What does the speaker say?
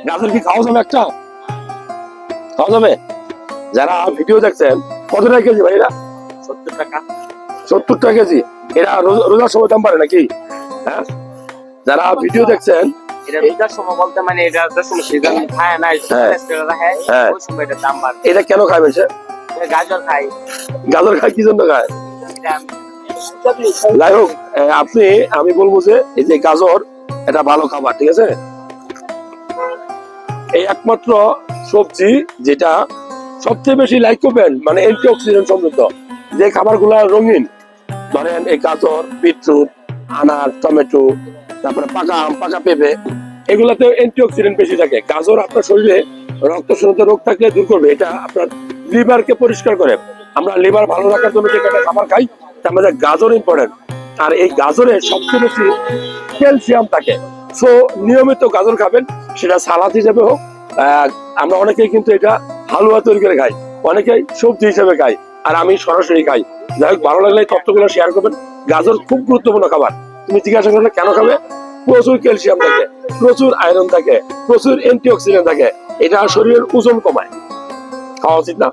গাজর কি খাওয়া যাবে? একটা খাওয়া যাবে? যারা ভিডিও দেখছেন কত টাকা কেজি ভাই? এরা 70 টাকা। 70 টাকা কেজি। এরা রোজার সময় দাম পারে নাকি? হ্যাঁ, যারা ভিডিও দেখছেন এটা রোজার সময় বলতে মানে এটা রোজার সময় সিজন খায় না, হ্যাঁ। হ্যাঁ। ওই সময় এটার দাম বাড়ে। এটা কেন খাবেন সে? গাজর খাই। গাজর খায় কি জন্য খায়? এটা যাই হোক, আমি বলবো যে এই যে গাজর এটা ভালো খাবার, ঠিক আছে? এই একমাত্র সবজি যেটা সবচেয়ে বেশি লাইক করবেন, মানে অ্যান্টিঅক্সিডেন্ট সমৃদ্ধ যে খাবারগুলা রঙিন, ধরেন এই গাজর, বিটরুট, আনার, টমেটো, তারপরে পাকা আম, পাকা পেঁপে, এগুলাতে অ্যান্টিঅক্সিডেন্ট বেশি থাকে। গাজর আপনার শরীরে রক্ত শূন্যতা রোগ থাকলে দূর করবে। এটা আপনার লিভারকে পরিষ্কার করে। আমরা লিভার ভালো রাখার জন্য যে কটা খাবার খাই তার মধ্যে গাজর ইম্পর্টেন্ট। আর এই গাজরে সবচেয়ে বেশি ক্যালসিয়াম থাকে। সো নিয়মিত গাজর খাবেন, সেটা সালাদ হিসেবে হোক। আমরা অনেকেই কিন্তু এটা হালুয়া তৈরি করে খাই, অনেকেই সবজি হিসেবে খাই, আর আমি সরাসরি খাই। যাই হোক, ভালো লাগলে এই তথ্যগুলো শেয়ার করবেন। গাজর খুব গুরুত্বপূর্ণ খাবার। তুমি জিজ্ঞাসা করলে কেন খাবে? প্রচুর ক্যালসিয়াম থাকে, প্রচুর আয়রন থাকে, প্রচুর অ্যান্টিঅক্সিডেন্ট থাকে। এটা শরীরের ওজন কমায়। খাওয়া উচিত না?